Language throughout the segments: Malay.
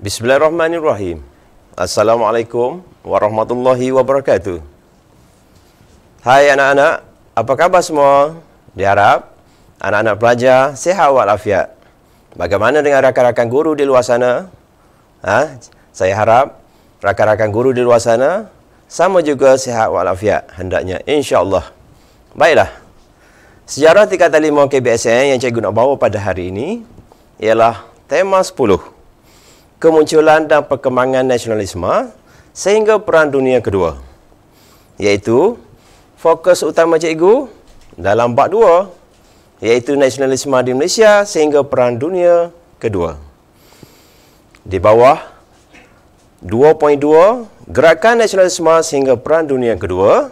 Bismillahirrahmanirrahim. Assalamualaikum warahmatullahi wabarakatuh. Hai anak-anak, apa khabar semua? Diharap anak-anak pelajar sihat walafiat. Bagaimana dengan rakan-rakan guru di luar sana? Saya harap rakan-rakan guru di luar sana sama juga sihat walafiat hendaknya, insya-Allah. Baiklah. Sejarah tingkatan 5 KBSN yang cikgu nak bawa pada hari ini ialah tema 10. Kemunculan dan perkembangan nasionalisme sehingga Perang Dunia Kedua. Iaitu fokus utama cikgu dalam bab 2 iaitu nasionalisme di Malaysia sehingga Perang Dunia Kedua. Di bawah 2.2 Gerakan Nasionalisme sehingga Perang Dunia Kedua,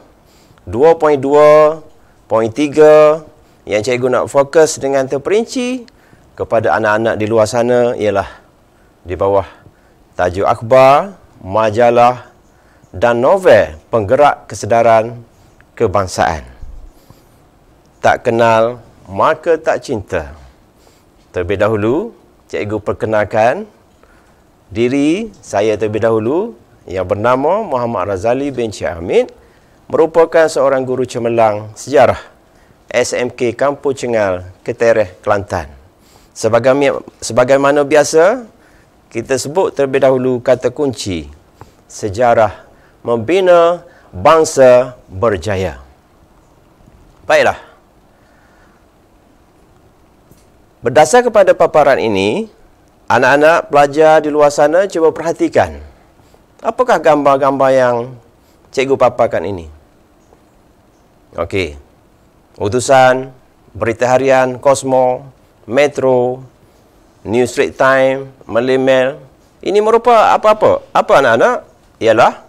2.2.3 yang cikgu nak fokus dengan terperinci kepada anak-anak di luar sana ialah di bawah tajuk akhbar, majalah dan novel penggerak kesedaran kebangsaan. Tak kenal maka tak cinta. Terlebih dahulu, cikgu perkenalkan diri saya terlebih dahulu yang bernama Muhammad Razali bin Cik Hamid, merupakan seorang guru cemerlang sejarah SMK Kampung Cengal, Ketereh, Kelantan. Sebagaimana biasa, kita sebut terlebih dahulu kata kunci sejarah membina bangsa berjaya. Baiklah. Berdasar kepada paparan ini, anak-anak pelajar di luar sana cuba perhatikan apakah gambar-gambar yang cikgu paparkan ini. Okey. Utusan, Berita Harian, Cosmo, Metro, New Straits Times, Malay Mail. Ini merupakan apa-apa? Apa anak-anak? Ialah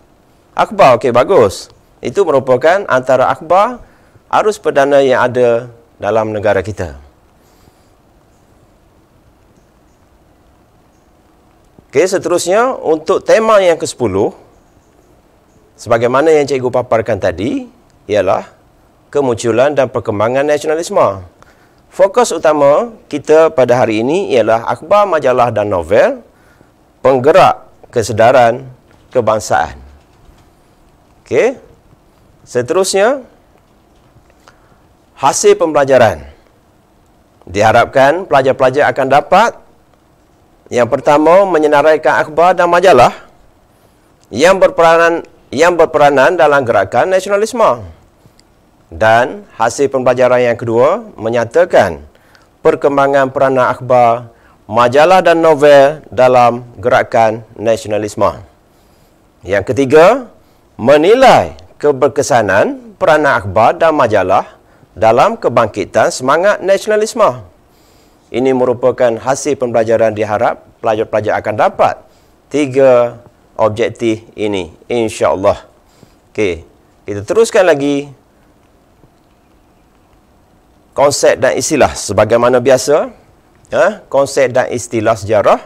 akhbar. Okey, bagus. Itu merupakan antara akhbar arus perdana yang ada dalam negara kita. Okey, seterusnya untuk tema yang ke-10, sebagaimana yang cikgu paparkan tadi, ialah kemunculan dan perkembangan nasionalisme. Fokus utama kita pada hari ini ialah akhbar, majalah dan novel penggerak kesedaran kebangsaan. Okey. Seterusnya, hasil pembelajaran. Diharapkan pelajar-pelajar akan dapat yang pertama, menyenaraikan akhbar dan majalah yang berperanan dalam gerakan nasionalisme. Dan hasil pembelajaran yang kedua, menyatakan perkembangan peranan akhbar, majalah dan novel dalam gerakan nasionalisme. Yang ketiga, menilai keberkesanan peranan akhbar dan majalah dalam kebangkitan semangat nasionalisme. Ini merupakan hasil pembelajaran diharap pelajar-pelajar akan dapat 3 objektif ini, insya-Allah. Okey, kita teruskan lagi konsep dan istilah sebagaimana biasa. Konsep dan istilah sejarah.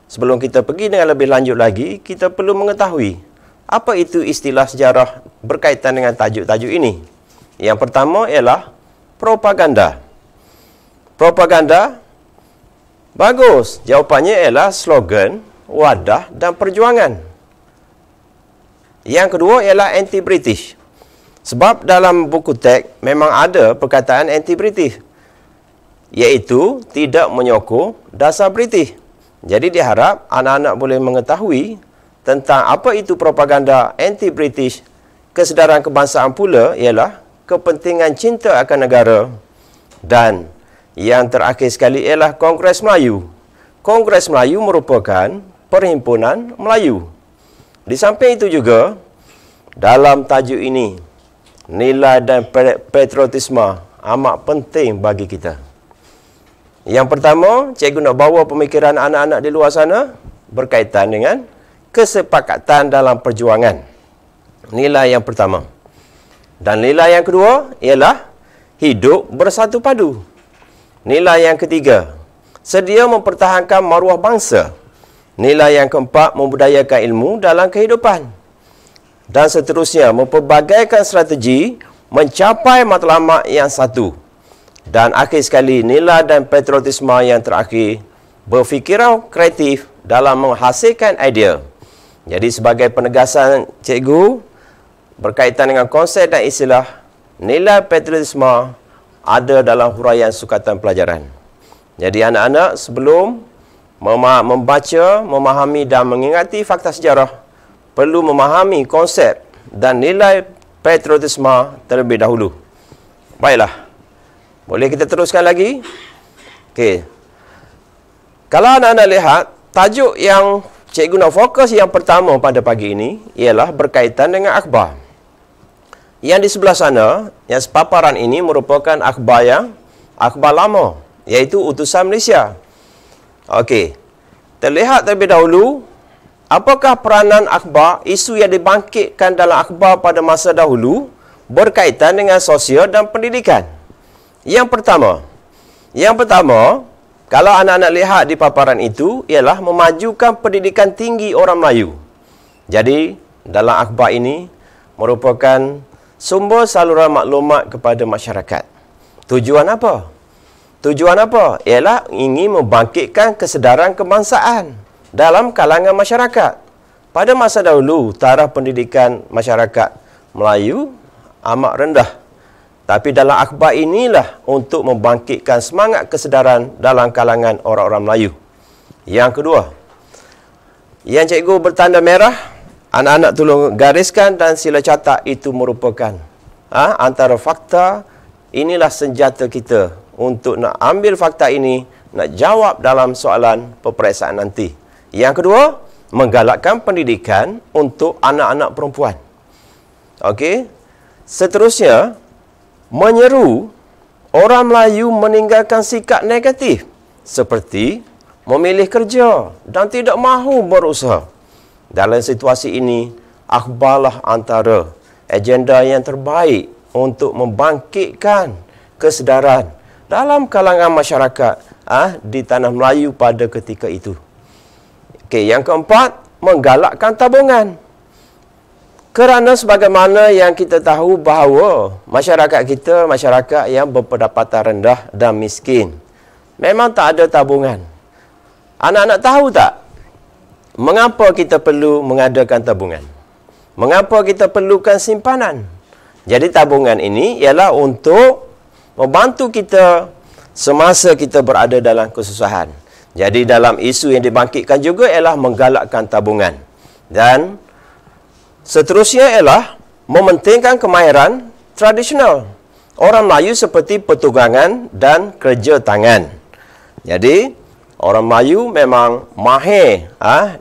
Sebelum kita pergi dengan lebih lanjut lagi, kita perlu mengetahui apa itu istilah sejarah berkaitan dengan tajuk-tajuk ini. Yang pertama ialah propaganda. Propaganda, bagus. Jawapannya ialah slogan, wadah dan perjuangan. Yang kedua ialah anti-British. Sebab dalam buku teks memang ada perkataan anti-British, iaitu tidak menyokong dasar British. Jadi diharap anak-anak boleh mengetahui tentang apa itu propaganda anti-British. Kesedaran kebangsaan pula ialah kepentingan cinta akan negara. Dan yang terakhir sekali ialah Kongres Melayu. Kongres Melayu merupakan perhimpunan Melayu. Di samping itu juga, dalam tajuk ini, nilai dan patriotisme amat penting bagi kita. Yang pertama, cikgu nak bawa pemikiran anak-anak di luar sana berkaitan dengan kesepakatan dalam perjuangan. Nilai yang pertama. Dan nilai yang kedua ialah hidup bersatu padu. Nilai yang ketiga, sedia mempertahankan maruah bangsa. Nilai yang keempat, membudayakan ilmu dalam kehidupan. Dan seterusnya, mempelbagaikan strategi mencapai matlamat yang satu. Dan akhir sekali, nilai dan patriotisme yang terakhir, berfikiran kreatif dalam menghasilkan idea. Jadi sebagai penegasan cikgu berkaitan dengan konsep dan istilah, nilai patriotisme ada dalam huraian sukatan pelajaran. Jadi anak-anak sebelum membaca, memahami dan mengingati fakta sejarah, perlu memahami konsep dan nilai patriotisme terlebih dahulu. Baiklah. Boleh kita teruskan lagi? Okey. Kalau anak-anak lihat, tajuk yang cikgu nak fokus yang pertama pada pagi ini ialah berkaitan dengan akhbar. Yang di sebelah sana, yang paparan ini merupakan akhbar lama, iaitu utusan Malaysia. Okey. Terlihat terlebih dahulu, apakah peranan akhbar, isu yang dibangkitkan dalam akhbar pada masa dahulu berkaitan dengan sosial dan pendidikan. Yang pertama, kalau anak-anak lihat di paparan itu, ialah memajukan pendidikan tinggi orang Melayu. Jadi, dalam akhbar ini merupakan sumber saluran maklumat kepada masyarakat. Tujuan apa? Ialah ingin membangkitkan kesedaran kebangsaan dalam kalangan masyarakat. Pada masa dahulu, taraf pendidikan masyarakat Melayu amat rendah. Tapi dalam akhbar inilah untuk membangkitkan semangat kesedaran dalam kalangan orang-orang Melayu. Yang kedua, yang cikgu bertanda merah, anak-anak tolong gariskan dan sila catat, itu merupakan antara fakta. Inilah senjata kita untuk nak ambil fakta ini, nak jawab dalam soalan peperiksaan nanti. Yang kedua, menggalakkan pendidikan untuk anak-anak perempuan. Okey. Seterusnya, menyeru orang Melayu meninggalkan sikap negatif seperti memilih kerja dan tidak mahu berusaha. Dalam situasi ini, akhbarlah antara agenda yang terbaik untuk membangkitkan kesedaran dalam kalangan masyarakat di tanah Melayu pada ketika itu. Okey, yang keempat, menggalakkan tabungan. Kerana sebagaimana yang kita tahu bahawa masyarakat kita, masyarakat yang berpendapatan rendah dan miskin, memang tak ada tabungan. Anak-anak tahu tak mengapa kita perlu mengadakan tabungan? Mengapa kita perlukan simpanan? Jadi tabungan ini ialah untuk membantu kita semasa kita berada dalam kesusahan. Jadi dalam isu yang dibangkitkan juga ialah menggalakkan tabungan. Dan seterusnya ialah mementingkan kemahiran tradisional orang Melayu seperti pertugangan dan kerja tangan. Jadi, orang Melayu memang mahir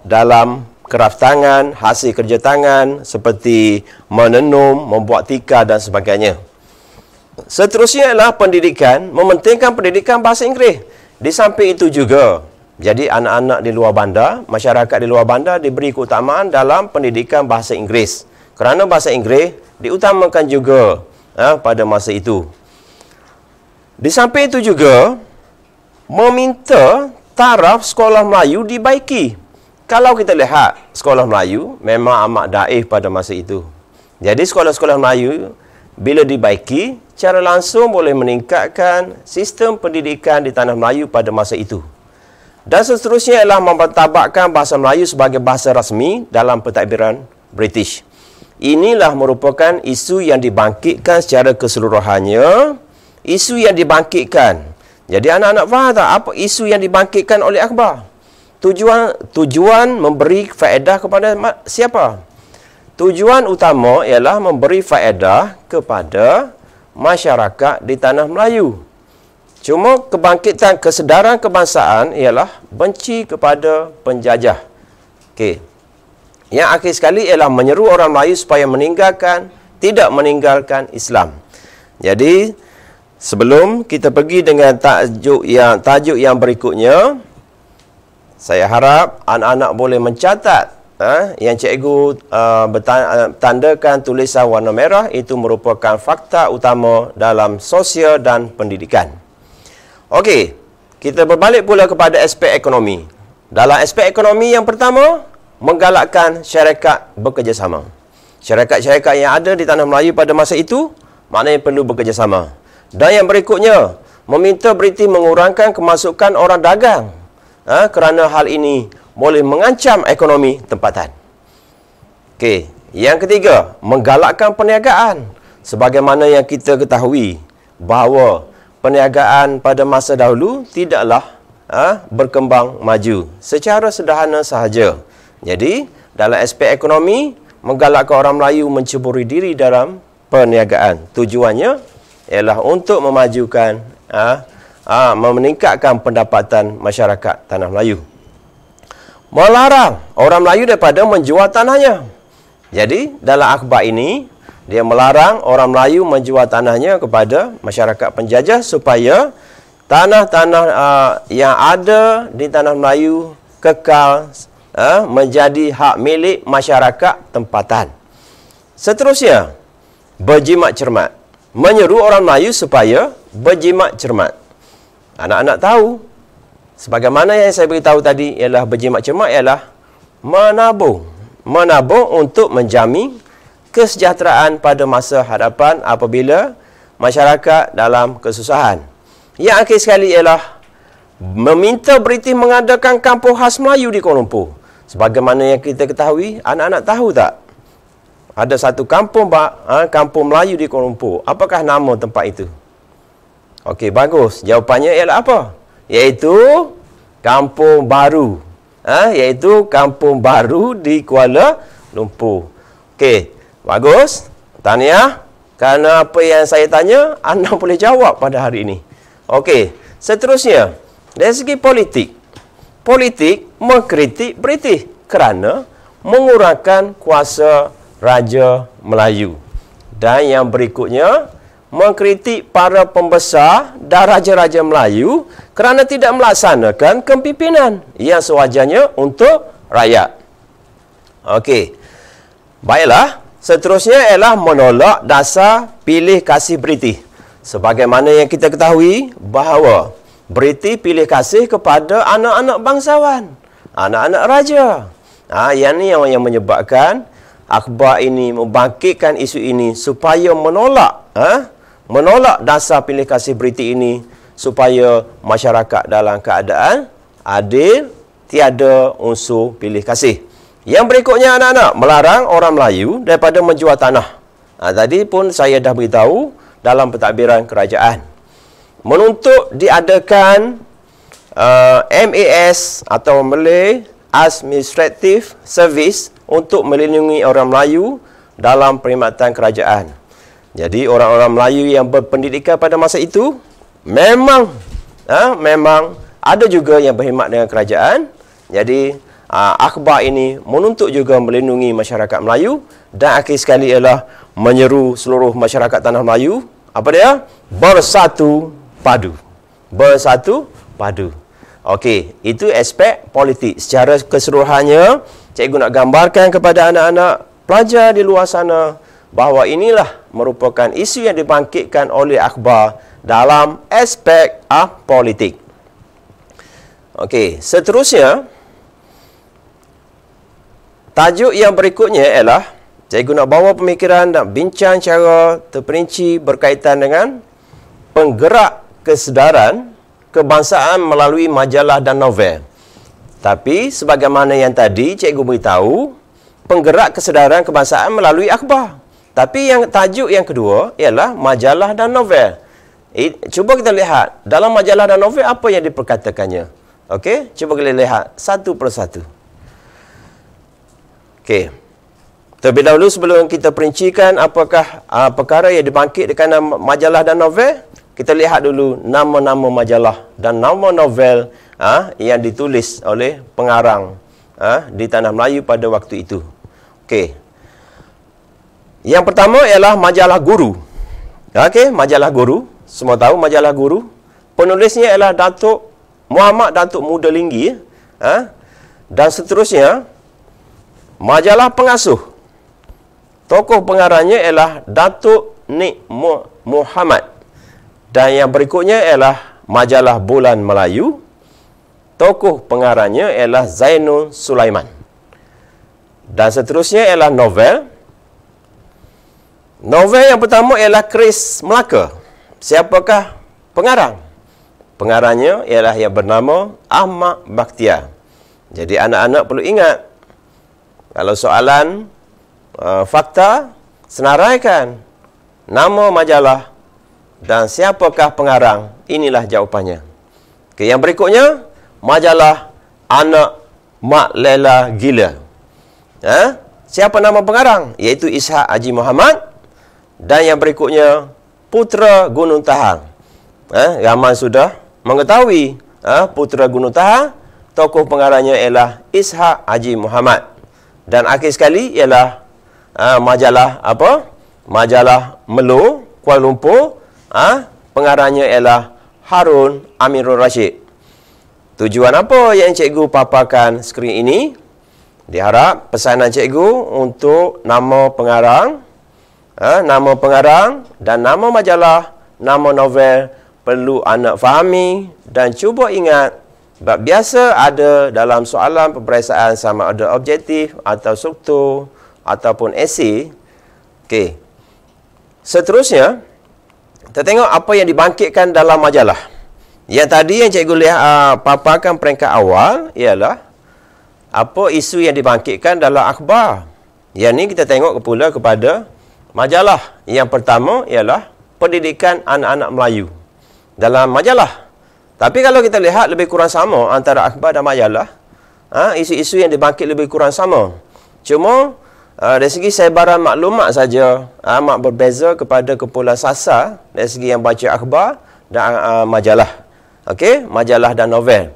dalam kraft tangan, hasil kerja tangan seperti menenun, membuat tikar dan sebagainya. Seterusnya ialah pendidikan, mementingkan pendidikan bahasa Inggeris. Di samping itu juga, jadi anak-anak di luar bandar, masyarakat di luar bandar diberi keutamaan dalam pendidikan bahasa Inggeris. Kerana bahasa Inggeris diutamakan juga pada masa itu. Di samping itu juga, meminta taraf sekolah Melayu dibaiki. Kalau kita lihat, sekolah Melayu memang amat daif pada masa itu. Jadi sekolah-sekolah Melayu bila dibaiki, secara langsung boleh meningkatkan sistem pendidikan di tanah Melayu pada masa itu. Dan seterusnya ialah mempertabakkan bahasa Melayu sebagai bahasa rasmi dalam pentadbiran British. Inilah merupakan isu yang dibangkitkan secara keseluruhannya. Isu yang dibangkitkan. Jadi anak-anak faham tak apa isu yang dibangkitkan oleh akhbar? Tujuan memberi faedah kepada siapa? Tujuan utama ialah memberi faedah kepada masyarakat di tanah Melayu. Cuma kebangkitan kesedaran kebangsaan ialah benci kepada penjajah. Okey. Yang akhir sekali ialah menyeru orang Melayu supaya tidak meninggalkan Islam. Jadi, sebelum kita pergi dengan tajuk yang berikutnya, saya harap anak-anak boleh mencatat yang cikgu tandakan tulisan warna merah, itu merupakan fakta utama dalam sosial dan pendidikan. Okey, kita berbalik pula kepada aspek ekonomi. Dalam aspek ekonomi yang pertama, menggalakkan syarikat bekerjasama. Syarikat-syarikat yang ada di tanah Melayu pada masa itu, maknanya perlu bekerjasama. Dan yang berikutnya, meminta British mengurangkan kemasukan orang dagang. Kerana hal ini boleh mengancam ekonomi tempatan. Okey, yang ketiga, menggalakkan perniagaan. Sebagaimana yang kita ketahui bahawa perniagaan pada masa dahulu tidaklah berkembang maju secara sederhana sahaja. Jadi, dalam aspek ekonomi, menggalakkan orang Melayu menceburi diri dalam perniagaan. Tujuannya ialah untuk memajukan, meningkatkan pendapatan masyarakat Tanah Melayu. Melarang orang Melayu daripada menjual tanahnya. Jadi, dalam akhbar ini, dia melarang orang Melayu menjual tanahnya kepada masyarakat penjajah supaya tanah-tanah yang ada di Tanah Melayu kekal menjadi hak milik masyarakat tempatan. Seterusnya, berjimat cermat. Menyeru orang Melayu supaya berjimat cermat. Anak-anak tahu, sebagaimana yang saya beritahu tadi, ialah berjimat cermat ialah menabung. Menabung untuk menjamin kesejahteraan pada masa hadapan apabila masyarakat dalam kesusahan. Yang akhir sekali ialah meminta British mengadakan kampung khas Melayu di Kuala Lumpur. Sebagaimana yang kita ketahui, anak-anak tahu tak? Ada satu kampung Melayu di Kuala Lumpur. Apakah nama tempat itu? Okey, bagus. Jawapannya ialah apa? Iaitu Kampung Baru. Iaitu Kampung Baru di Kuala Lumpur. Okey, bagus. Tahniah. Kerana apa yang saya tanya, anda boleh jawab pada hari ini. Okey, seterusnya, dari segi politik. Politik mengkritik British kerana mengurangkan kuasa Raja Melayu. Dan yang berikutnya, mengkritik para pembesar dan raja-raja Melayu kerana tidak melaksanakan kepimpinan yang sewajarnya untuk rakyat. Okey. Baiklah, seterusnya ialah menolak dasar pilih kasih British. Sebagaimana yang kita ketahui bahawa British pilih kasih kepada anak-anak bangsawan, anak-anak raja. Yang ni yang menyebabkan akhbar ini membangkitkan isu ini supaya menolak dasar pilih kasih British ini supaya masyarakat dalam keadaan adil, tiada unsur pilih kasih. Yang berikutnya anak-anak, melarang orang Melayu daripada menjual tanah. Tadi pun saya dah beritahu dalam pentadbiran kerajaan. Menuntut diadakan MAS atau Malay Administrative Service untuk melindungi orang Melayu dalam perkhidmatan kerajaan. Jadi orang-orang Melayu yang berpendidikan pada masa itu memang ada juga yang berkhidmat dengan kerajaan. Jadi akhbar ini menuntut juga melindungi masyarakat Melayu dan akhir sekali ialah menyeru seluruh masyarakat Tanah Melayu apa dia? Bersatu padu. Bersatu padu. Okey, itu aspek politik. Secara keseluruhannya, cikgu nak gambarkan kepada anak-anak pelajar di luar sana bahawa inilah merupakan isu yang dibangkitkan oleh akhbar dalam aspek politik. Okey, seterusnya, tajuk yang berikutnya ialah cikgu nak bawa pemikiran dan bincang secara terperinci berkaitan dengan penggerak kesedaran kebangsaan melalui majalah dan novel. Tapi sebagaimana yang tadi cikgu beritahu, penggerak kesedaran kebangsaan melalui akhbar. Tapi yang tajuk yang kedua ialah majalah dan novel. Cuba kita lihat dalam majalah dan novel apa yang diperkatakannya. Okey, cuba kita lihat satu persatu. Okey. Terlebih dahulu sebelum kita perincikan apakah perkara yang dibangkitkan dalam majalah dan novel, kita lihat dulu nama-nama majalah dan nama novel yang ditulis oleh pengarang di Tanah Melayu pada waktu itu. Okey. Yang pertama ialah majalah Guru. Okey, majalah Guru. Semua tahu majalah Guru. Penulisnya ialah Datuk Muhammad Datuk Muda Linggi. Dan seterusnya, majalah Pengasuh. Tokoh pengarangnya ialah Datuk Nik Muhammad. Dan yang berikutnya ialah majalah Bulan Melayu. Tokoh pengarangnya ialah Zainul Sulaiman. Dan seterusnya ialah novel. Novel yang pertama ialah Keris Melaka. Siapakah pengarang? Pengarangnya ialah yang bernama Ahmad Bakhtiar. Jadi anak-anak perlu ingat, kalau soalan fakta, senaraikan nama majalah dan siapakah pengarang. Inilah jawapannya. Okey, yang berikutnya, majalah Anak Mak Lela Gila. Siapa nama pengarang? Iaitu Ishak Haji Muhammad. Dan yang berikutnya, Putera Gunung Tahang. Ramai sudah mengetahui Putera Gunung Tahang, tokoh pengarangnya ialah Ishak Haji Muhammad. Dan akhir sekali ialah majalah apa? Majalah Melo Kuala Lumpur. Pengarangnya ialah Harun Amirul Rashid. Tujuan apa yang cikgu paparkan skrin ini? Diharap pesanan cikgu untuk nama pengarang, dan nama majalah, nama novel perlu anak fahami dan cuba ingat. Sebab biasa ada dalam soalan peperiksaan sama ada objektif atau struktur ataupun esei. Okey. Seterusnya, kita tengok apa yang dibangkitkan dalam majalah. Yang tadi yang cikgu lihat paparkan peringkat awal ialah apa isu yang dibangkitkan dalam akhbar. Yang ni kita tengok pula kepada majalah. Yang pertama ialah pendidikan anak-anak Melayu dalam majalah. Tapi kalau kita lihat lebih kurang sama antara akhbar dan majalah, isu-isu yang dibangkit lebih kurang sama. Cuma dari segi sebaran maklumat saja amat berbeza kepada kumpulan sasar dari segi yang baca akhbar dan majalah. Okey, majalah dan novel.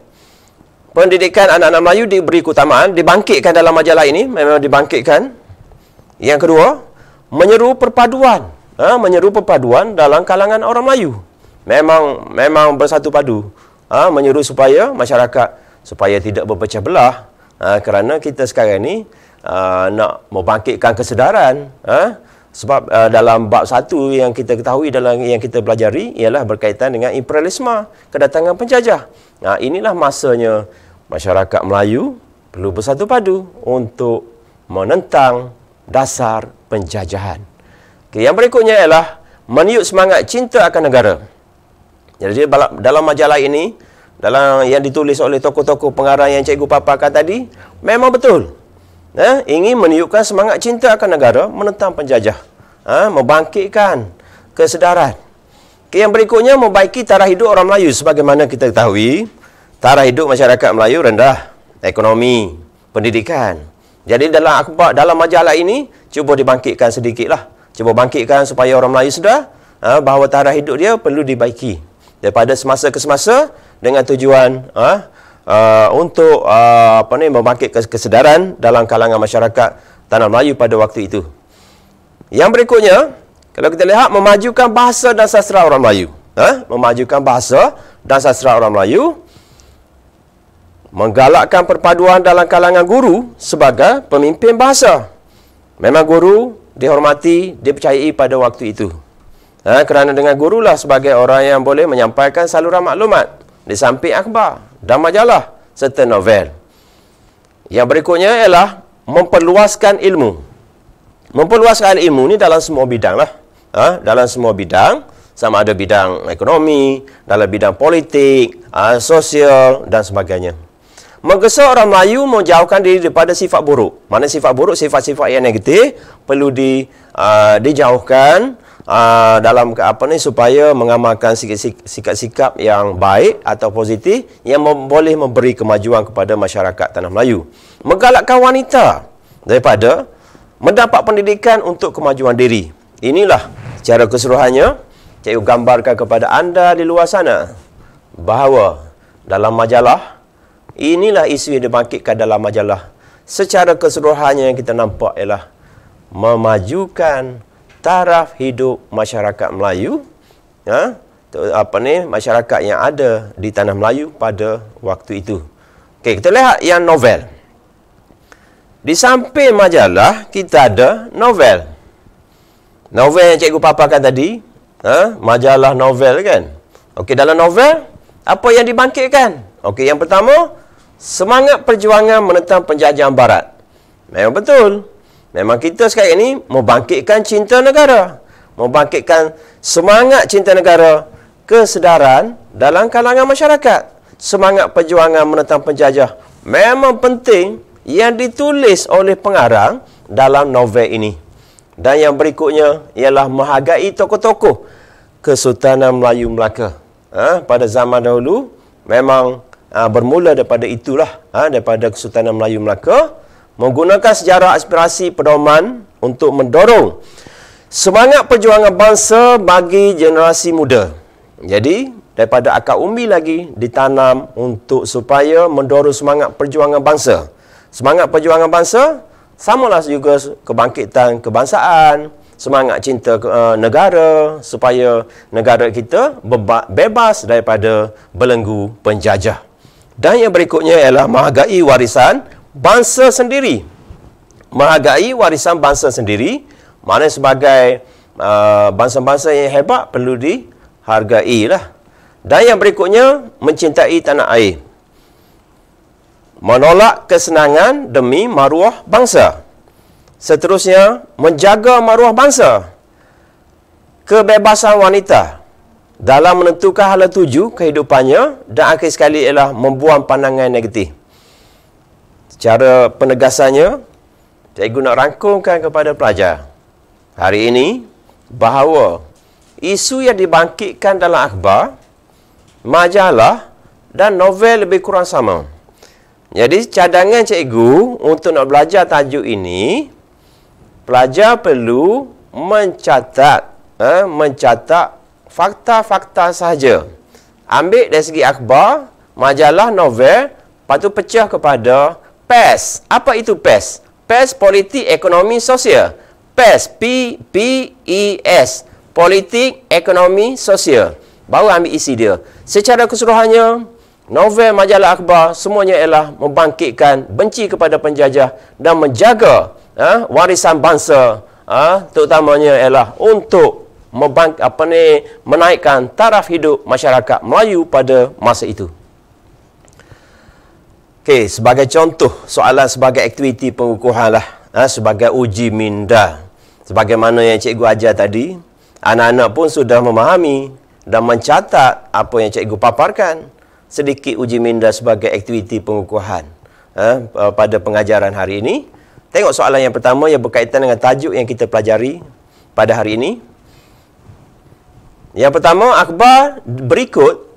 Pendidikan anak-anak Melayu diberi keutamaan, dibangkitkan dalam majalah ini, memang dibangkitkan. Yang kedua, menyeru perpaduan. Menyeru perpaduan dalam kalangan orang Melayu. Memang bersatu padu. Menyeru supaya masyarakat supaya tidak berpecah belah. Kerana kita sekarang ni nak membangkitkan kesedaran. Sebab dalam bab 1 yang kita ketahui, dalam yang kita pelajari ialah berkaitan dengan imperialisme, kedatangan penjajah. Inilah masanya masyarakat Melayu perlu bersatu padu untuk menentang dasar penjajahan. Okay, yang berikutnya ialah meniup semangat cinta akan negara. Jadi dalam majalah ini, dalam yang ditulis oleh tokoh-tokoh pengarang yang cikgu paparkan tadi, memang betul. Ingin meniupkan semangat cinta akan negara, menentang penjajah. Membangkitkan kesedaran. Okay, yang berikutnya, membaiki taraf hidup orang Melayu. Sebagaimana kita ketahui, taraf hidup masyarakat Melayu rendah. Ekonomi, pendidikan. Jadi dalam majalah ini, cuba dibangkitkan sedikitlah. Cuba bangkitkan supaya orang Melayu sedar bahawa taraf hidup dia perlu dibaiki. Daripada semasa ke semasa, dengan tujuan untuk membangkitkan kesedaran dalam kalangan masyarakat tanah Melayu pada waktu itu. Yang berikutnya, kalau kita lihat, memajukan bahasa dan sastra orang Melayu. Memajukan bahasa dan sastra orang Melayu, menggalakkan perpaduan dalam kalangan guru sebagai pemimpin bahasa. Memang guru dihormati, dipercayai pada waktu itu. Kerana dengan gurulah sebagai orang yang boleh menyampaikan saluran maklumat di samping akhbar dan majalah serta novel. Yang berikutnya ialah memperluaskan ilmu. Memperluaskan ilmu ni dalam semua bidang lah. Dalam semua bidang, sama ada bidang ekonomi, dalam bidang politik, sosial dan sebagainya. Menggesa orang Melayu menjauhkan diri daripada sifat buruk. Mana sifat buruk, sifat-sifat yang negatif perlu dijauhkan dalam supaya mengamalkan sikap-sikap yang baik atau positif yang boleh memberi kemajuan kepada masyarakat tanah Melayu. Menggalakkan wanita daripada mendapat pendidikan untuk kemajuan diri. Inilah secara keseluruhannya cikgu gambarkan kepada anda di luar sana bahawa dalam majalah, inilah isu yang dibangkitkan dalam majalah. Secara keseluruhannya yang kita nampak ialah memajukan taraf hidup masyarakat Melayu, masyarakat yang ada di tanah Melayu pada waktu itu. Okey, kita lihat yang novel. Di samping majalah, kita ada novel. Novel yang cikgu paparkan tadi, majalah novel kan. Okey, dalam novel, apa yang dibangkitkan? Okey, yang pertama, semangat perjuangan menentang penjajahan Barat. Memang betul. Memang kita sekarang ini membangkitkan cinta negara. Membangkitkan semangat cinta negara, kesedaran dalam kalangan masyarakat. Semangat perjuangan menentang penjajah memang penting yang ditulis oleh pengarang dalam novel ini. Dan yang berikutnya ialah menghargai tokoh-tokoh Kesultanan Melayu Melaka. Pada zaman dahulu memang bermula daripada itulah, daripada Kesultanan Melayu Melaka, menggunakan sejarah aspirasi pedoman untuk mendorong semangat perjuangan bangsa bagi generasi muda. Jadi daripada akar umbi lagi ditanam untuk supaya mendorong semangat perjuangan bangsa. Semangat perjuangan bangsa samalah juga kebangkitan kebangsaan, semangat cinta negara supaya negara kita bebas daripada belenggu penjajah. Dan yang berikutnya ialah menghargai warisan bangsa sendiri. Menghargai warisan bangsa sendiri, mana sebagai bangsa-bangsa yang hebat perlu dihargai lah. Dan yang berikutnya mencintai tanah air. Menolak kesenangan demi maruah bangsa. Seterusnya, menjaga maruah bangsa. Kebebasan wanita dalam menentukan hala tuju kehidupannya, dan akhir sekali ialah membuang pandangan negatif. Secara penegasannya, cikgu nak rangkumkan kepada pelajar hari ini bahawa isu yang dibangkitkan dalam akhbar, majalah dan novel lebih kurang sama. Jadi cadangan cikgu untuk nak belajar tajuk ini, pelajar perlu mencatat fakta-fakta sahaja. Ambil dari segi akhbar, majalah, novel, lepas tu pecah kepada PES. Apa itu PES? PES, politik, ekonomi, sosial. PES, P-E-S, politik, ekonomi, sosial. Baru ambil isi dia. Secara keseluruhannya, novel, majalah, akhbar, semuanya ialah membangkitkan benci kepada penjajah dan menjaga warisan bangsa, terutamanya ialah untuk menaikkan taraf hidup masyarakat Melayu pada masa itu. Okey, sebagai contoh soalan sebagai aktiviti pengukuhan lah, sebagai uji minda. Sebagaimana yang cikgu ajar tadi, anak-anak pun sudah memahami dan mencatat apa yang cikgu paparkan. Sedikit uji minda sebagai aktiviti pengukuhan pada pengajaran hari ini. Tengok soalan yang pertama yang berkaitan dengan tajuk yang kita pelajari pada hari ini. Yang pertama, akhbar berikut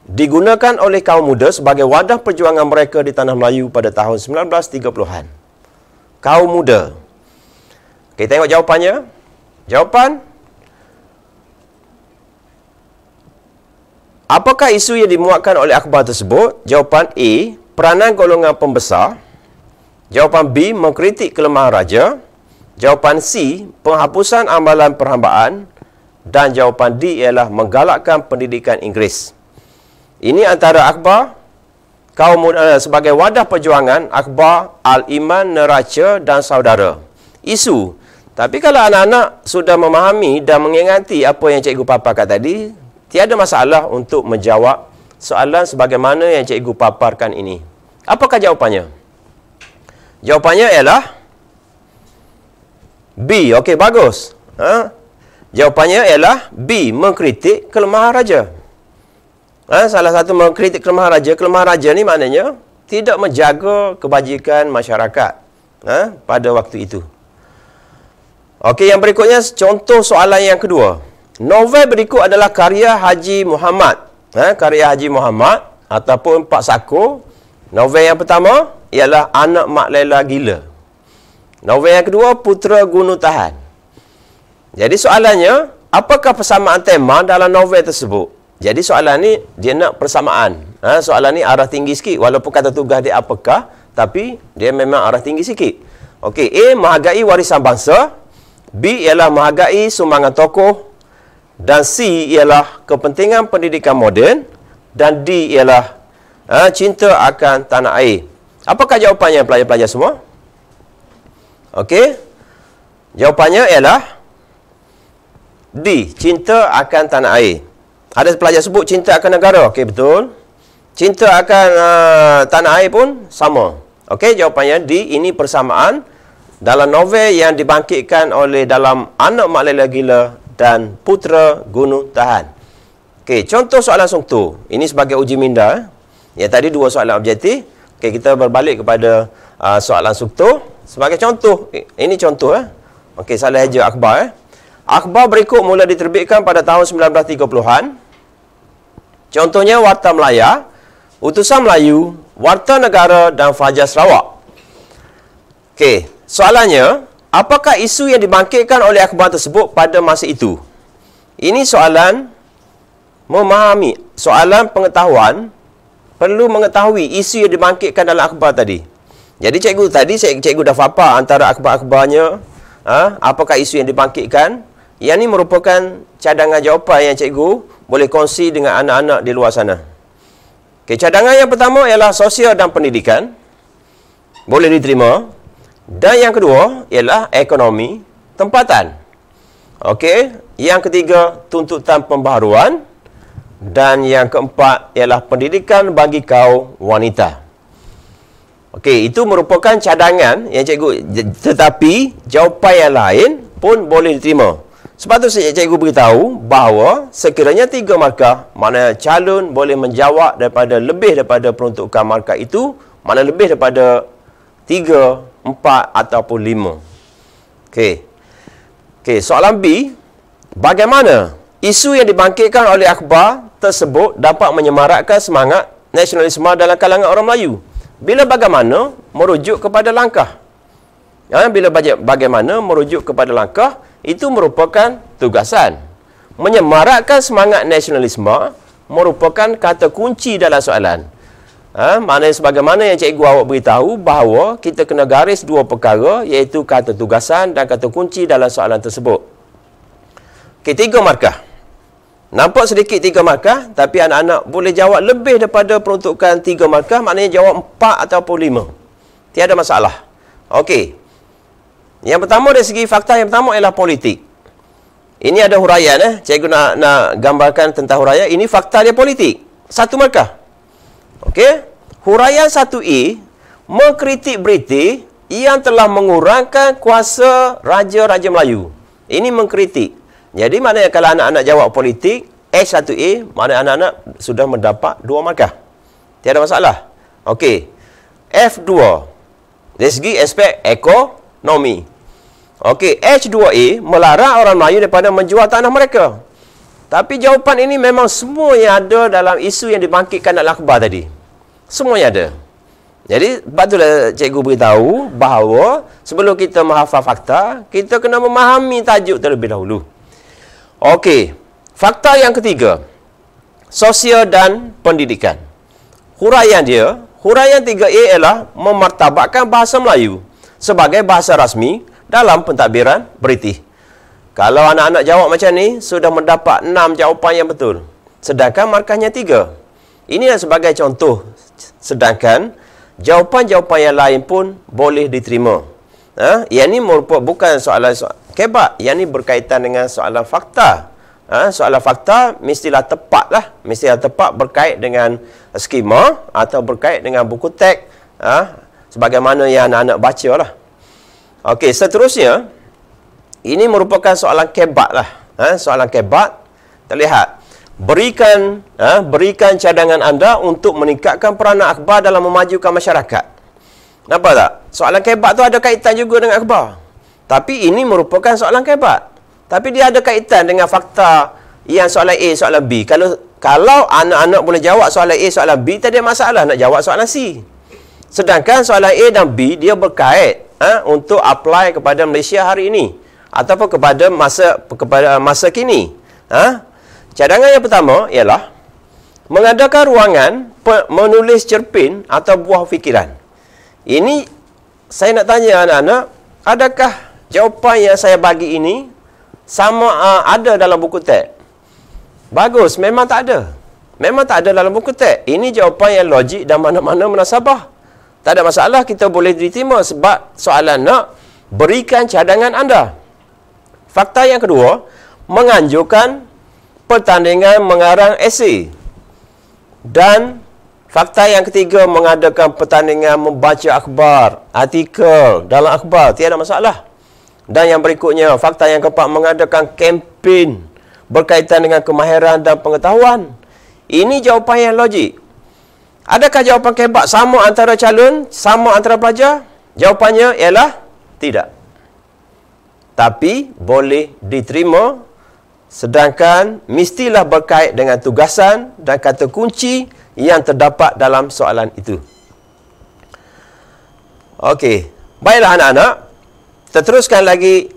digunakan oleh kaum muda sebagai wadah perjuangan mereka di tanah Melayu pada tahun 1930-an. Kaum muda. Okey, tengok jawapannya. Jawapan: apakah isu yang dimuatkan oleh akhbar tersebut? Jawapan A, peranan golongan pembesar. Jawapan B, mengkritik kelemahan raja. Jawapan C, penghapusan amalan perhambaan. Dan jawapan D ialah menggalakkan pendidikan Inggeris. Ini antara akhbar kaum muda sebagai wadah perjuangan, akhbar Al-Iman, Neraca dan Saudara. Isu. Tapi kalau anak-anak sudah memahami dan mengingati apa yang cikgu paparkan tadi, tiada masalah untuk menjawab soalan sebagaimana yang cikgu paparkan ini. Apakah jawapannya? Jawapannya ialah B. Okey, bagus. Jawapannya ialah B, mengkritik kelemahan raja. Salah satu mengkritik kelemahan raja. Kelemahan raja ni maknanya tidak menjaga kebajikan masyarakat pada waktu itu. Okey, yang berikutnya contoh soalan yang kedua. Novel berikut adalah karya Haji Muhammad. Karya Haji Muhammad ataupun Pak Sako. Novel yang pertama ialah Anak Mak Laila Gila. Novel yang kedua, Putera Gunung Tahan. Jadi soalannya, apakah persamaan tema dalam novel tersebut? Jadi soalan ni dia nak persamaan. Soalan ni arah tinggi sikit. Walaupun kata tugas dia apakah, tapi dia memang arah tinggi sikit. Okey, A, menghargai warisan bangsa. B ialah menghargai sumbangan tokoh. Dan C ialah kepentingan pendidikan moden. Dan D ialah cinta akan tanah air. Apakah jawapannya pelajar-pelajar semua? Okey. Jawapannya ialah D, cinta akan tanah air. Ada pelajar sebut cinta akan negara. Okey, betul. Cinta akan tanah air pun sama. Okey, jawapannya D, ini persamaan dalam novel yang dibangkitkan oleh dalam Anak Mak Laila Gila dan Putera Gunung Tahan. Okey, contoh soalan sungtu. Ini sebagai uji minda. Yang tadi dua soalan objektif. Okey, kita berbalik kepada soalan struktur. Sebagai contoh, ini contoh Okey, salah eja akhbar Akhbar berikut mula diterbitkan pada tahun 1930-an. Contohnya Warta Melaya, Utusan Melayu, Warta Negara dan Fajar Sarawak. Okey, soalannya, apakah isu yang dibangkitkan oleh akhbar tersebut pada masa itu? Ini soalan memahami, soalan pengetahuan, perlu mengetahui isu yang dibangkitkan dalam akhbar tadi. Jadi cikgu dah fapa antara akhbar-akhbarnya, apakah isu yang dibangkitkan. Yang ini merupakan cadangan jawapan yang cikgu boleh kongsi dengan anak-anak di luar sana. Okay, cadangan yang pertama ialah sosial dan pendidikan. Boleh diterima. Dan yang kedua ialah ekonomi tempatan. Okey, yang ketiga tuntutan pembaharuan. Dan yang keempat ialah pendidikan bagi kaum wanita. Okey, itu merupakan cadangan yang cikgu, tetapi jawapan yang lain pun boleh diterima. Sebab tu cikgu beritahu bahawa sekiranya 3 markah, mana calon boleh menjawab lebih daripada peruntukan markah itu, mana lebih daripada 3, 4 ataupun 5. Okey, soalan B, bagaimana isu yang dibangkitkan oleh akhbar tersebut dapat menyemarakkan semangat nasionalisme dalam kalangan orang Melayu? Bila bagaimana merujuk kepada langkah. Bagaimana merujuk kepada langkah, itu merupakan tugasan. Menyemarakkan semangat nasionalisme merupakan kata kunci dalam soalan. Maknanya sebagaimana yang cikgu awak beritahu bahawa kita kena garis 2 perkara, iaitu kata tugasan dan kata kunci dalam soalan tersebut. Okey, 3 markah. Nampak sedikit 3 markah, tapi anak-anak boleh jawab lebih daripada peruntukan 3 markah, maknanya jawab 4 ataupun 5. Tiada masalah. Okey. Yang pertama dari segi fakta yang pertama ialah politik. Ini ada huraian cikgu nak gambarkan tentang huraian. Ini fakta dia politik. 1 markah. Okey. Huraian 1A mengkritik British yang telah mengurangkan kuasa Raja-Raja Melayu. Ini mengkritik. Jadi maknanya kalau anak-anak jawab politik H1A, maknanya anak-anak sudah mendapat 2 markah. Tiada masalah. Okey. F2 dari segi aspek ekonomi. Okey, H2A melarang orang Melayu daripada menjual tanah mereka. Tapi jawapan ini memang semua yang ada dalam isu yang dibangkitkan dalam akhbar tadi. Semuanya ada. Jadi, patutlah cikgu beritahu bahawa sebelum kita menghafal fakta, kita kena memahami tajuk terlebih dahulu. Okey, fakta yang ketiga. Sosial dan pendidikan. Huraian 3A ialah memartabatkan bahasa Melayu sebagai bahasa rasmi dalam pentadbiran British. Kalau anak-anak jawab macam ni, sudah mendapat 6 jawapan yang betul. Sedangkan markahnya 3. Ini sebagai contoh. Sedangkan jawapan-jawapan yang lain pun boleh diterima. Yang ni merupakan bukan soalan kebat. Yang ni berkaitan dengan soalan fakta. Soalan fakta mestilah tepat lah. Mestilah tepat berkait dengan skema atau berkait dengan buku teks. Sebagaimana yang anak-anak baca lah. Okey, seterusnya, ini merupakan soalan kebat lah. Soalan kebat, terlihat. Berikan cadangan anda untuk meningkatkan peranan akhbar dalam memajukan masyarakat. Nampak tak? Soalan kebat tu ada kaitan juga dengan akhbar. Tapi ini merupakan soalan kebat. Tapi dia ada kaitan dengan fakta yang soalan A, soalan B. Kalau anak-anak boleh jawab soalan A, soalan B, tak ada masalah nak jawab soalan C. Sedangkan soalan A dan B, dia berkait untuk apply kepada Malaysia hari ini ataupun kepada masa kini. Cadangan yang pertama ialah mengadakan ruangan menulis cerpen atau buah fikiran. Ini saya nak tanya anak-anak, adakah jawapan yang saya bagi ini sama ada dalam buku teks? Bagus, memang tak ada. Memang tak ada dalam buku teks. Ini jawapan yang logik dan mana-mana munasabah. Tak ada masalah, kita boleh diterima sebab soalan nak berikan cadangan anda. Fakta yang kedua, menganjurkan pertandingan mengarang esei. Dan fakta yang ketiga, mengadakan pertandingan membaca akhbar, artikel dalam akhbar. Tiada masalah. Dan yang berikutnya, fakta yang keempat, mengadakan kempen berkaitan dengan kemahiran dan pengetahuan. Ini jawapan yang logik. Adakah jawapan kebak sama antara calon, sama antara pelajar? Jawapannya ialah tidak. Tapi boleh diterima, sedangkan mestilah berkait dengan tugasan dan kata kunci yang terdapat dalam soalan itu. Okey, baiklah anak-anak, kita teruskan lagi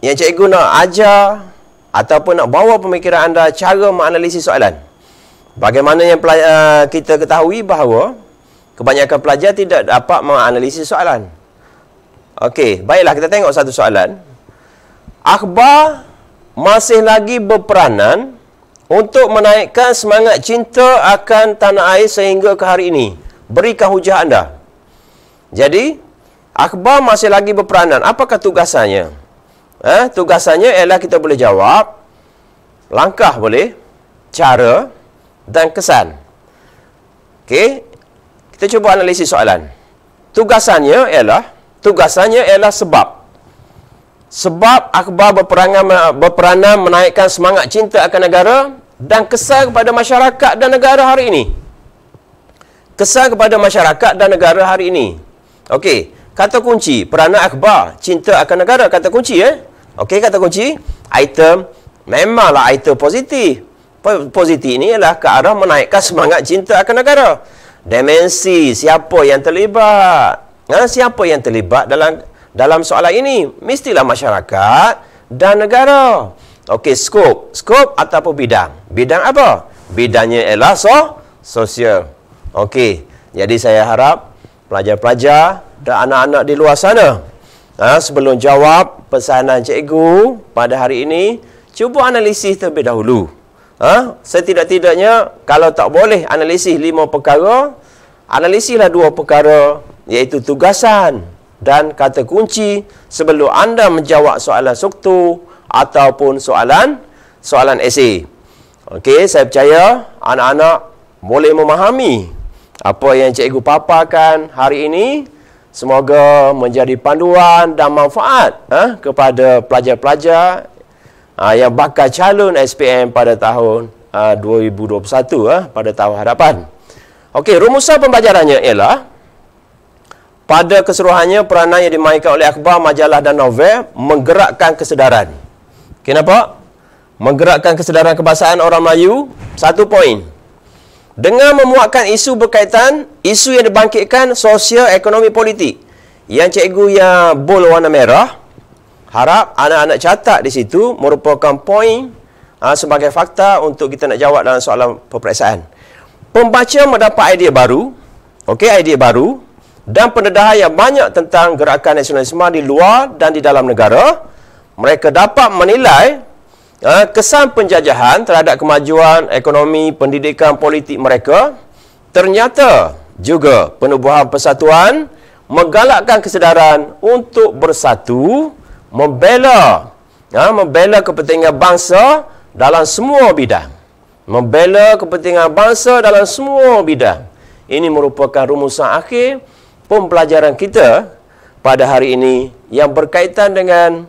yang cikgu nak ajar ataupun nak bawa pemikiran anda cara menganalisis soalan. Bagaimana yang kita ketahui bahawa kebanyakan pelajar tidak dapat menganalisis soalan. Okey, baiklah kita tengok satu soalan. Akhbar masih lagi berperanan untuk menaikkan semangat cinta akan tanah air sehingga ke hari ini. Berikan hujah anda. Jadi, akhbar masih lagi berperanan. Apakah tugasannya? Tugasannya ialah kita boleh jawab langkah boleh, cara dan kesan. Okey, kita cuba analisis soalan. Tugasannya ialah sebab. Sebab akhbar berperanan menaikkan semangat cinta akan negara dan kesan kepada masyarakat dan negara hari ini. Kesan kepada masyarakat dan negara hari ini. Okey, kata kunci peranan akhbar cinta akan negara, kata kunci Okey, kata kunci item memanglah item positif. Positif ini ialah ke arah menaikkan semangat cinta akan negara. Dimensi siapa yang terlibat? Siapa yang terlibat dalam soalan ini? Mestilah masyarakat dan negara. Okey, skop ataupun bidang. Bidang apa? Bidangnya ialah sosial. Okey, jadi saya harap pelajar-pelajar dan anak-anak di luar sana, sebelum jawab pesanan cikgu pada hari ini, cuba analisis terlebih dahulu. Setidak-tidaknya, kalau tak boleh analisis 5 perkara, analisislah 2 perkara, iaitu tugasan dan kata kunci sebelum anda menjawab soalan suktu ataupun soalan esei. Okey, saya percaya anak-anak boleh memahami apa yang cikgu paparkan hari ini. Semoga menjadi panduan dan manfaat kepada pelajar-pelajar yang bakal calon SPM pada tahun 2021, pada tahun hadapan. Okey, rumusan pembelajarannya ialah pada keseluruhannya peranan yang dimainkan oleh akhbar, majalah dan novel menggerakkan kesedaran. Kenapa? Menggerakkan kesedaran kebangsaan orang Melayu, 1 poin. Dengan memuatkan isu berkaitan, isu yang dibangkitkan sosial, ekonomi, politik. Yang cikgu yang bold warna merah, harap anak-anak catat di situ merupakan poin sebagai fakta untuk kita nak jawab dalam soalan peperiksaan. Pembaca mendapat idea baru, idea baru dan pendedahan yang banyak tentang gerakan nasionalisme di luar dan di dalam negara. Mereka dapat menilai kesan penjajahan terhadap kemajuan ekonomi, pendidikan, politik mereka. Ternyata juga penubuhan persatuan menggalakkan kesedaran untuk bersatu, membela kepentingan bangsa dalam semua bidang. Membela kepentingan bangsa dalam semua bidang. Ini merupakan rumusan akhir pembelajaran kita pada hari ini yang berkaitan dengan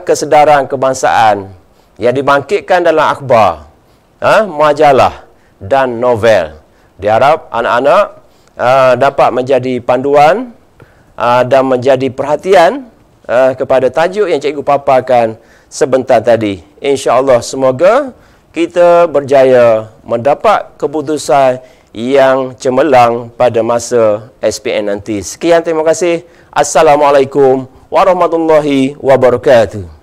kesedaran kebangsaan yang dibangkitkan dalam akhbar, majalah dan novel. Diharap anak-anak dapat menjadi panduan dan menjadi perhatian kepada tajuk yang cikgu paparkan sebentar tadi. InsyaAllah semoga kita berjaya mendapat keputusan yang cemerlang pada masa SPM nanti. Sekian, terima kasih. Assalamualaikum warahmatullahi wabarakatuh.